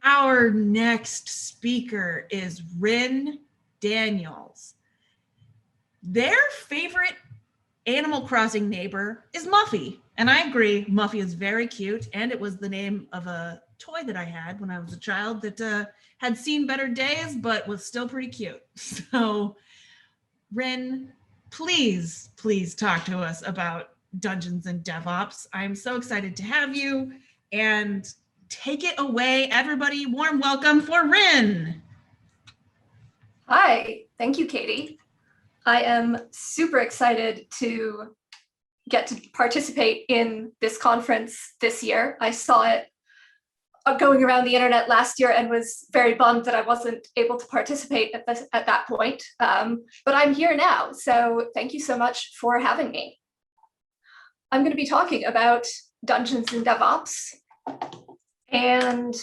Our next speaker is Rin Daniels. Their favorite Animal Crossing neighbor is Muffy. And I agree, Muffy is very cute. And it was the name of a toy that I had when I was a child that had seen better days, but was still pretty cute. So, Rin, please talk to us about Dungeons and DevOps. I'm so excited to have you. And take it away, everybody. Warm welcome for Rin. Hi, thank you, Katie. I am super excited to get to participate in this conference this year. I saw it going around the internet last year and was very bummed that I wasn't able to participate at that point. But I'm here now, so thank you so much for having me. I'm going to be talking about Dungeons and DevOps. And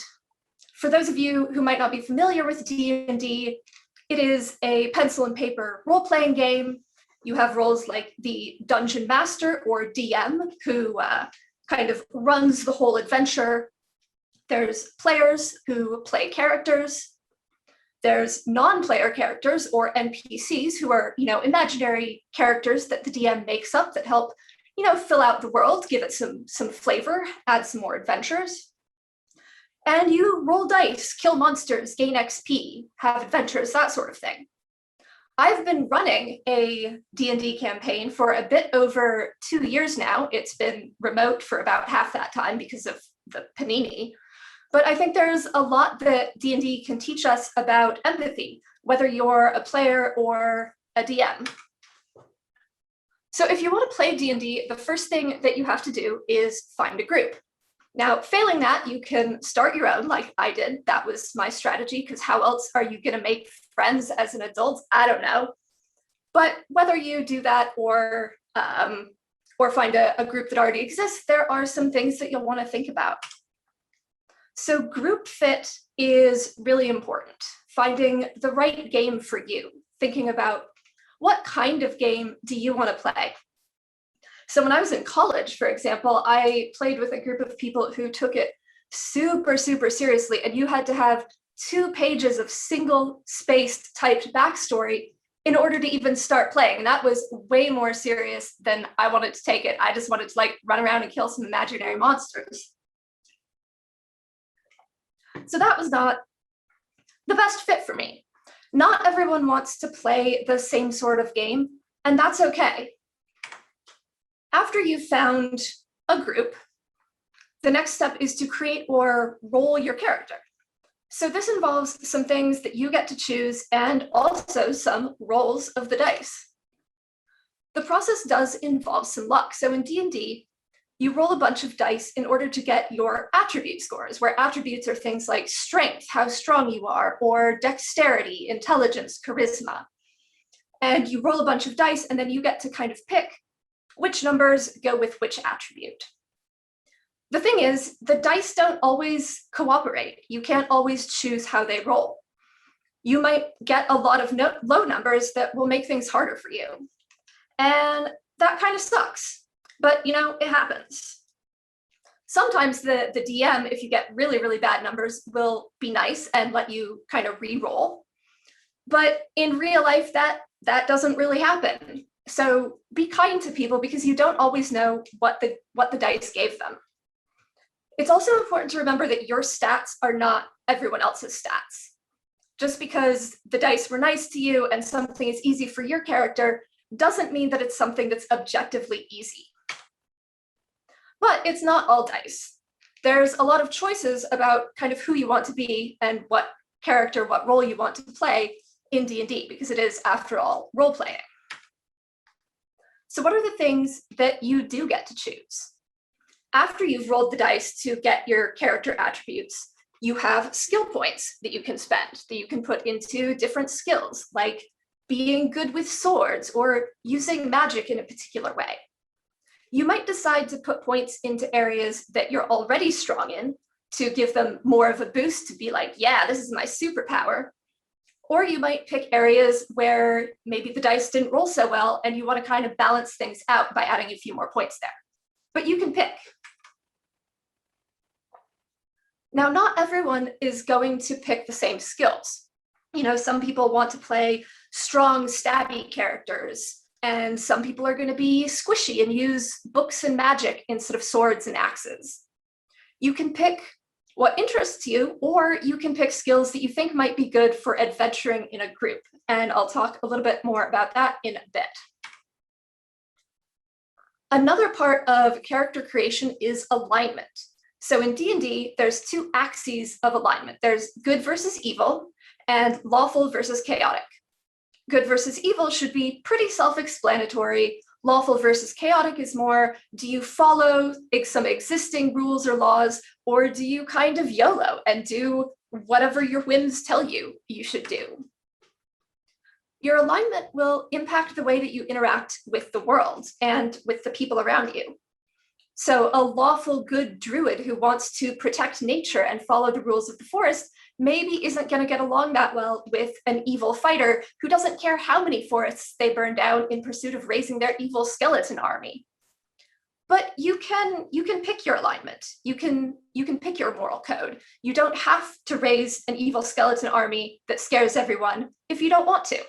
for those of you who might not be familiar with D&D, it is a pencil and paper role-playing game. You have roles like the Dungeon Master or DM, who kind of runs the whole adventure. There's players who play characters. There's non-player characters or NPCs who are, imaginary characters that the DM makes up that help, fill out the world, give it some flavor, add some more adventures. And you roll dice, kill monsters, gain XP, have adventures, that sort of thing. I've been running a D&D campaign for a bit over 2 years now. It's been remote for about half that time because of the panini. But I think there's a lot that D&D can teach us about empathy, whether you're a player or a DM. So if you want to play D&D, the first thing that you have to do is find a group. Now, failing that, you can start your own like I did. That was my strategy, because how else are you going to make friends as an adult? I don't know. But whether you do that or find a group that already exists, there are some things that you'll want to think about. So group fit is really important. Finding the right game for you. Thinking about what kind of game do you want to play? So when I was in college, for example, I played with a group of people who took it super seriously, and you had to have 2 pages of single-spaced typed backstory in order to even start playing. And that was way more serious than I wanted to take it. I just wanted to run around and kill some imaginary monsters. So that was not the best fit for me. Not everyone wants to play the same sort of game, and that's okay. After you've found a group, the next step is to create or roll your character. So this involves some things that you get to choose and also some rolls of the dice. The process does involve some luck. So in D&D, you roll a bunch of dice in order to get your attribute scores, where attributes are things like strength, how strong you are, or dexterity, intelligence, charisma. And you roll a bunch of dice, and then you get to kind of pick which numbers go with which attribute. The thing is, the dice don't always cooperate. You can't always choose how they roll. You might get a lot of low numbers that will make things harder for you. And that kind of sucks, but it happens. Sometimes the DM, if you get really bad numbers, will be nice and let you kind of re-roll. But in real life, that doesn't really happen. So be kind to people, because you don't always know what the dice gave them. It's also important to remember that your stats are not everyone else's stats. Just because the dice were nice to you and something is easy for your character doesn't mean that it's something that's objectively easy. But it's not all dice. There's a lot of choices about kind of who you want to be and what character, what role you want to play in D&D, because it is, after all, role-playing. So what are the things that you do get to choose? After you've rolled the dice to get your character attributes, you have skill points that you can spend, that you can put into different skills, like being good with swords or using magic in a particular way. You might decide to put points into areas that you're already strong in to give them more of a boost, to be like, yeah, this is my superpower. Or you might pick areas where maybe the dice didn't roll so well and you want to kind of balance things out by adding a few more points there. But you can pick. Now, not everyone is going to pick the same skills. Some people want to play strong, stabby characters, and some people are going to be squishy and use books and magic instead of swords and axes. You can pick what interests you, or you can pick skills that you think might be good for adventuring in a group. And I'll talk a little bit more about that in a bit. Another part of character creation is alignment. So in D&D, there's two axes of alignment. There's good versus evil and lawful versus chaotic. Good versus evil should be pretty self-explanatory. Lawful versus chaotic is more, do you follow some existing rules or laws, or do you kind of YOLO and do whatever your whims tell you you should do? Your alignment will impact the way that you interact with the world and with the people around you. So a lawful good druid who wants to protect nature and follow the rules of the forest maybe isn't going to get along that well with an evil fighter who doesn't care how many forests they burn down in pursuit of raising their evil skeleton army. But you can pick your alignment. You can pick your moral code. You don't have to raise an evil skeleton army that scares everyone if you don't want to.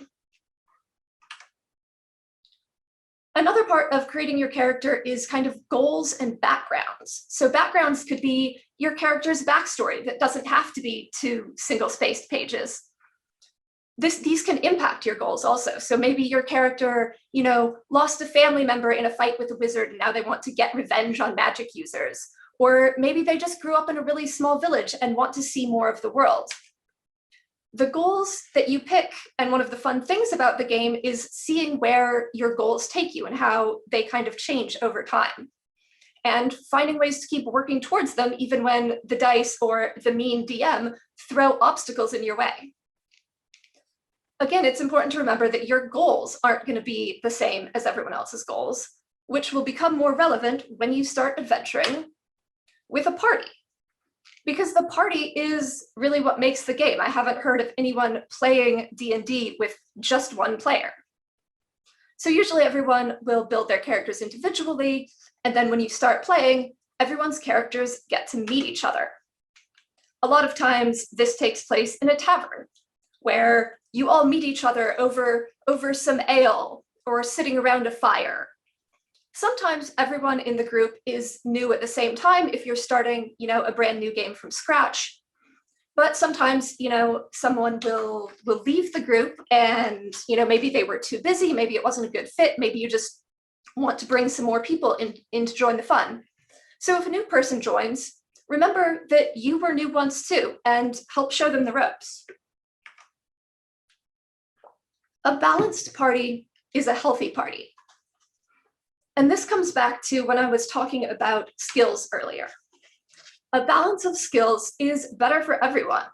Another part of creating your character is kind of goals and backgrounds. So backgrounds could be your character's backstory that doesn't have to be 2 single-spaced pages. These can impact your goals also. So maybe your character, lost a family member in a fight with a wizard and now they want to get revenge on magic users. Or maybe they just grew up in a really small village and want to see more of the world. The goals that you pick, and one of the fun things about the game is seeing where your goals take you and how they kind of change over time. And finding ways to keep working towards them even when the dice or the mean DM throw obstacles in your way. Again, it's important to remember that your goals aren't going to be the same as everyone else's goals, which will become more relevant when you start adventuring with a party. Because the party is really what makes the game. I haven't heard of anyone playing D&D with just one player. So usually everyone will build their characters individually, and then when you start playing, everyone's characters get to meet each other. A lot of times this takes place in a tavern, where you all meet each other over some ale or sitting around a fire. Sometimes everyone in the group is new at the same time if you're starting, a brand new game from scratch. But sometimes, someone will leave the group and, maybe they were too busy, maybe it wasn't a good fit, maybe you just want to bring some more people in to join the fun. So if a new person joins, remember that you were new once too, and help show them the ropes. A balanced party is a healthy party. And this comes back to when I was talking about skills earlier. A balance of skills is better for everyone.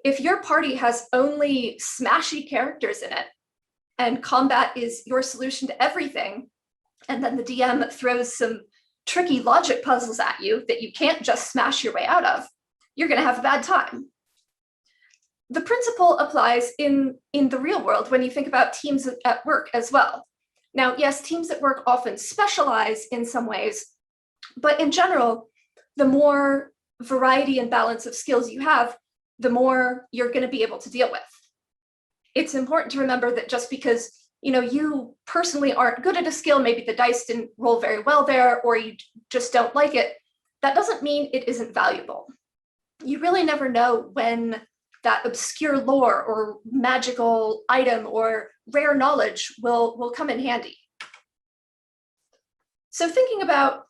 If your party has only smashy characters in it, and combat is your solution to everything, and then the DM throws some tricky logic puzzles at you that you can't just smash your way out of, you're going to have a bad time. The principle applies in the real world when you think about teams at work as well. Now, yes, teams at work often specialize in some ways, but in general, the more variety and balance of skills you have, the more you're going to be able to deal with. It's important to remember that just because you personally aren't good at a skill, maybe the dice didn't roll very well there, or you just don't like it, that doesn't mean it isn't valuable. You really never know when that obscure lore or magical item or rare knowledge will come in handy. So thinking about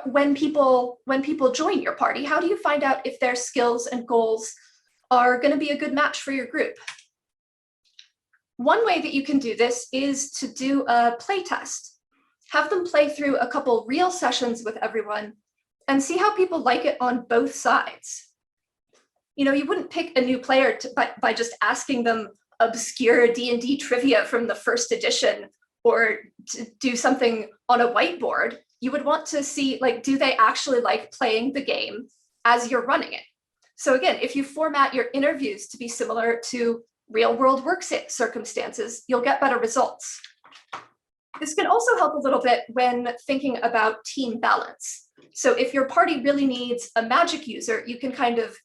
when people join your party, how do you find out if their skills and goals are going to be a good match for your group? One way that you can do this is to do a play test. Have them play through a couple real sessions with everyone and see how people like it on both sides. You wouldn't pick a new player by just asking them obscure D&D trivia from the first edition or to do something on a whiteboard. You would want to see, do they actually like playing the game as you're running it? So again, if you format your interviews to be similar to real world work circumstances, you'll get better results. This can also help a little bit when thinking about team balance. So if your party really needs a magic user, you can kind of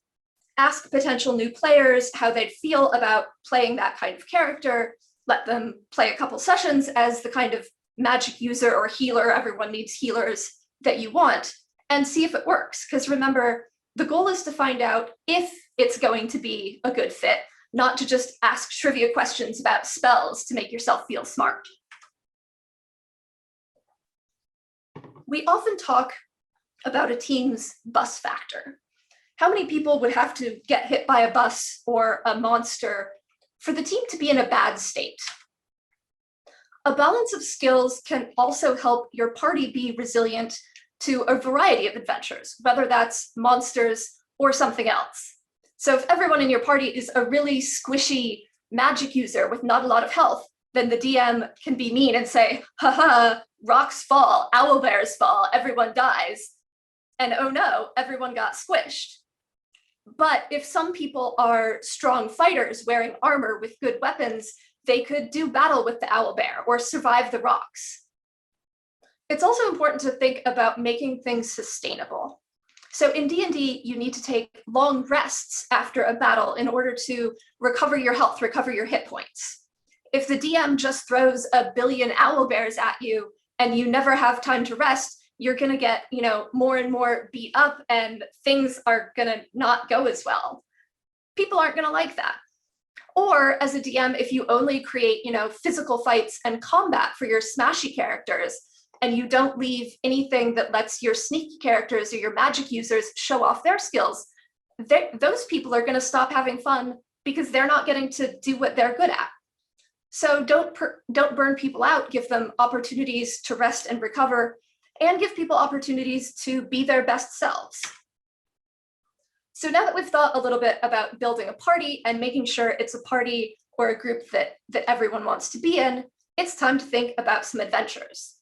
ask potential new players how they'd feel about playing that kind of character, let them play a couple sessions as the kind of magic user or healer, everyone needs healers, that you want, and see if it works. Because remember, the goal is to find out if it's going to be a good fit, not to just ask trivia questions about spells to make yourself feel smart. We often talk about a team's bus factor. How many people would have to get hit by a bus or a monster for the team to be in a bad state? A balance of skills can also help your party be resilient to a variety of adventures, whether that's monsters or something else. So if everyone in your party is a really squishy magic user with not a lot of health, then the DM can be mean and say, haha, rocks fall, owlbears fall, everyone dies. And oh no, everyone got squished. But if some people are strong fighters wearing armor with good weapons, they could do battle with the owlbear or survive the rocks. It's also important to think about making things sustainable. So in D&D, you need to take long rests after a battle in order to recover your health, recover your hit points. If the DM just throws a billion owlbears at you and you never have time to rest, you're going to get, more and more beat up and things are going to not go as well. People aren't going to like that. Or as a DM, if you only create, physical fights and combat for your smashy characters, and you don't leave anything that lets your sneaky characters or your magic users show off their skills, those people are going to stop having fun because they're not getting to do what they're good at. So don't burn people out, give them opportunities to rest and recover, and give people opportunities to be their best selves. So now that we've thought a little bit about building a party and making sure it's a party or a group that everyone wants to be in, it's time to think about some adventures.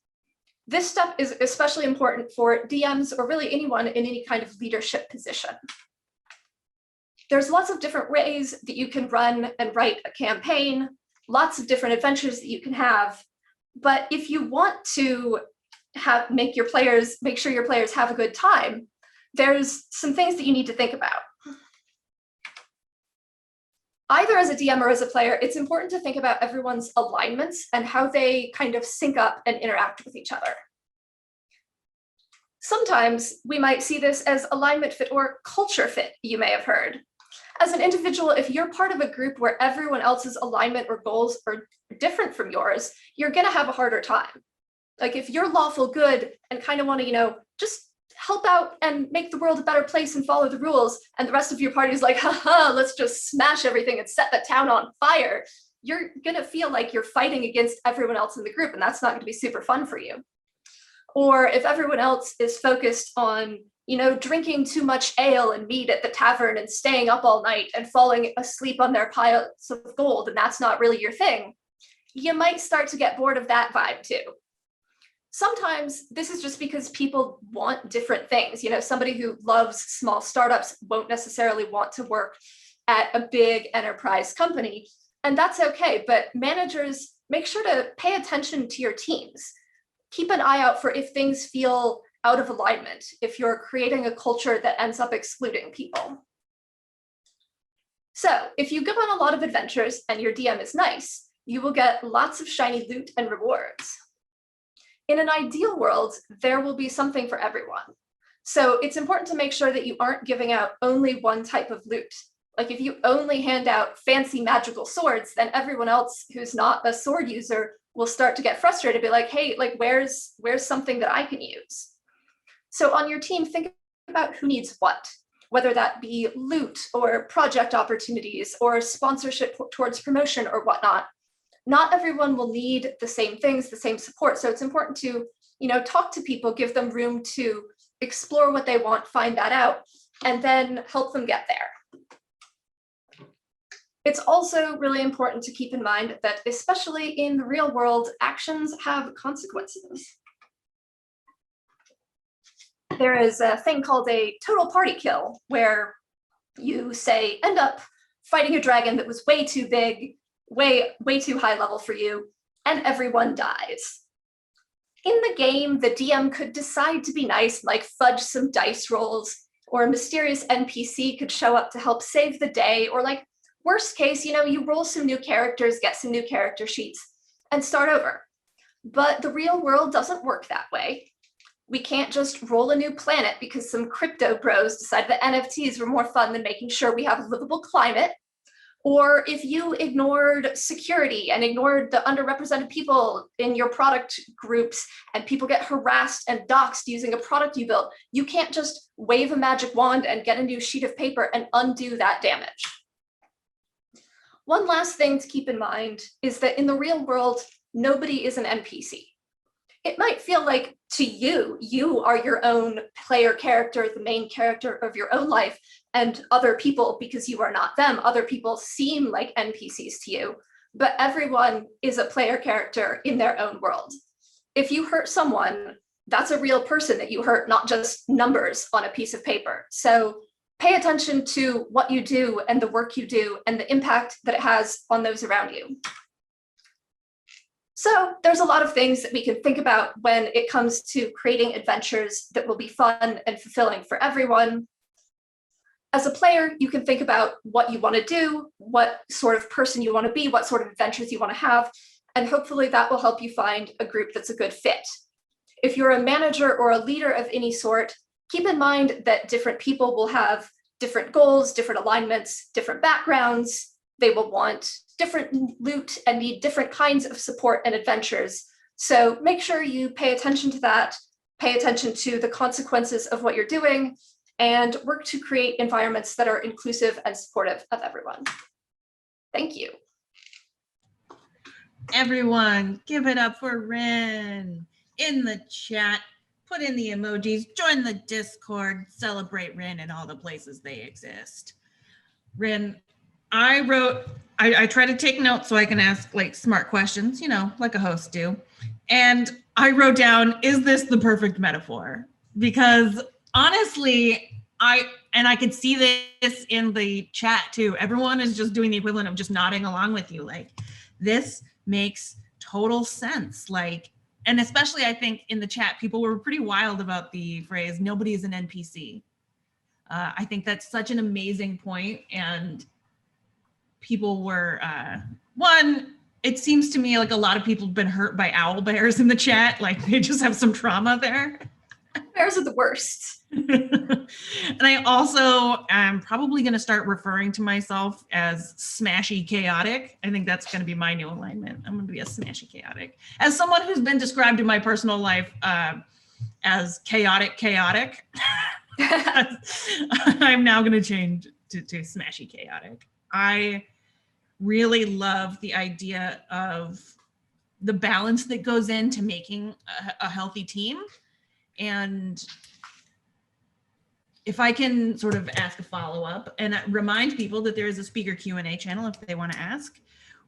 This step is especially important for DMs or really anyone in any kind of leadership position. There's lots of different ways that you can run and write a campaign, lots of different adventures that you can have. But if you want to make sure your players have a good time, there's some things that you need to think about. Either as a DM or as a player, it's important to think about everyone's alignments and how they kind of sync up and interact with each other. Sometimes we might see this as alignment fit or culture fit, you may have heard. As an individual, if you're part of a group where everyone else's alignment or goals are different from yours, you're going to have a harder time. Like if you're lawful good and kind of want to, just help out and make the world a better place and follow the rules, and the rest of your party is like, haha, let's just smash everything and set the town on fire, you're going to feel like you're fighting against everyone else in the group, and that's not going to be super fun for you. Or if everyone else is focused on, drinking too much ale and mead at the tavern and staying up all night and falling asleep on their piles of gold, and that's not really your thing, you might start to get bored of that vibe too. Sometimes this is just because people want different things. Somebody who loves small startups won't necessarily want to work at a big enterprise company, and that's okay. But managers, make sure to pay attention to your teams. Keep an eye out for if things feel out of alignment, if you're creating a culture that ends up excluding people. So if you go on a lot of adventures and your DM is nice, you will get lots of shiny loot and rewards. In an ideal world, there will be something for everyone. So it's important to make sure that you aren't giving out only one type of loot. Like if you only hand out fancy magical swords, then everyone else who's not a sword user will start to get frustrated, be like, hey, where's something that I can use? So on your team, think about who needs what, whether that be loot or project opportunities or sponsorship towards promotion or whatnot. Not everyone will need the same things, the same support. So it's important to, talk to people, give them room to explore what they want, find that out, and then help them get there. It's also really important to keep in mind that, especially in the real world, actions have consequences. There is a thing called a total party kill, where you say end up fighting a dragon that was way too big, way too high level for you, and everyone dies. in the game, the DM could decide to be nice, like fudge some dice rolls, or a mysterious NPC could show up to help save the day, or like worst case, you roll some new characters, get some new character sheets, and start over. But the real world doesn't work that way. We can't just roll a new planet because some crypto bros decided that NFTs were more fun than making sure we have a livable climate. Or if you ignored security and ignored the underrepresented people in your product groups and people get harassed and doxxed using a product you built, you can't just wave a magic wand and get a new sheet of paper and undo that damage. One last thing to keep in mind is that in the real world, nobody is an NPC. It might feel like to you are your own player character, the main character of your own life, and other people, because you are not them, other people seem like NPCs to you, but everyone is a player character in their own world. If you hurt someone, that's a real person that you hurt, not just numbers on a piece of paper. So pay attention to what you do and the work you do and the impact that it has on those around you. So there's a lot of things that we can think about when it comes to creating adventures that will be fun and fulfilling for everyone. As a player, you can think about what you want to do, what sort of person you want to be, what sort of adventures you want to have, and hopefully that will help you find a group that's a good fit. If you're a manager or a leader of any sort, keep in mind that different people will have different goals, different alignments, different backgrounds. They will want different loot and need different kinds of support and adventures. So make sure you pay attention to that, pay attention to the consequences of what you're doing, and work to create environments that are inclusive and supportive of everyone. Thank you. Everyone, give it up for Rin. In the chat, put in the emojis, join the Discord, celebrate Rin and all the places they exist. Rin, I try to take notes so I can ask like smart questions, like a host do. And I wrote down, is this the perfect metaphor? Because honestly, I could see this in the chat too. Everyone is just doing the equivalent of just nodding along with you. Like, this makes total sense. Like, and especially I think in the chat, people were pretty wild about the phrase, nobody is an NPC. I think that's such an amazing point. And people were, one, it seems to me like a lot of people have been hurt by owl bears in the chat. Like they just have some trauma there. Bears are the worst. And I also am probably going to start referring to myself as smashy chaotic. I think that's going to be my new alignment. I'm going to be a smashy chaotic. As someone who's been described in my personal life as chaotic, I'm now going to change to smashy chaotic. I really love the idea of the balance that goes into making a healthy team. And if I can sort of ask a follow-up and remind people that there is a speaker Q&A channel if they want to ask,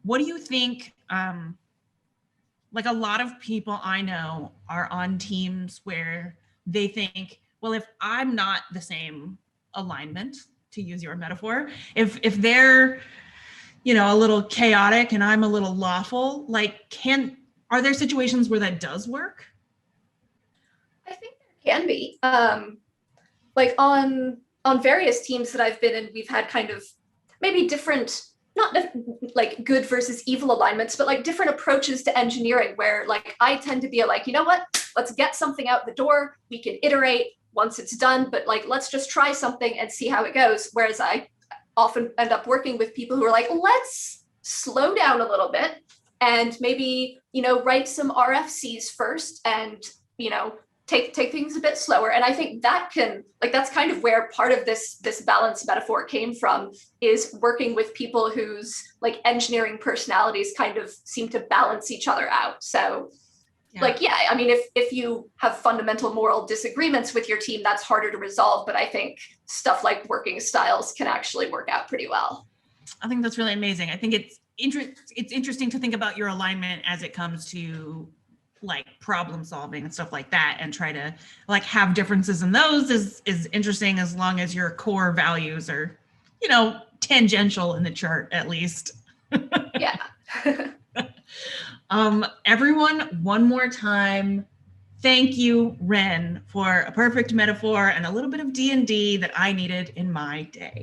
what do you think, like a lot of people I know are on teams where they think, well, if I'm not the same alignment, to use your metaphor, if they're, a little chaotic and I'm a little lawful, like are there situations where that does work? I think there can be. Like on various teams that I've been in, we've had kind of maybe different, not like good versus evil alignments, but like different approaches to engineering where like I tend to be like, you know what, let's get something out the door. We can iterate once it's done, but like, let's just try something and see how it goes. Whereas I often end up working with people who are like, let's slow down a little bit and maybe, write some RFCs first and, take things a bit slower. And I think that that's kind of where part of this balance metaphor came from, is working with people whose like engineering personalities kind of seem to balance each other out. So I mean, if you have fundamental moral disagreements with your team, that's harder to resolve. But I think stuff like working styles can actually work out pretty well. I think that's really amazing. I think it's interesting to think about your alignment as it comes to like problem solving and stuff like that, and try to like have differences in those is interesting, as long as your core values are, tangential in the chart at least. Yeah. Everyone, one more time, Thank you, Ren, for a perfect metaphor and a little bit of D&D that I needed in my day.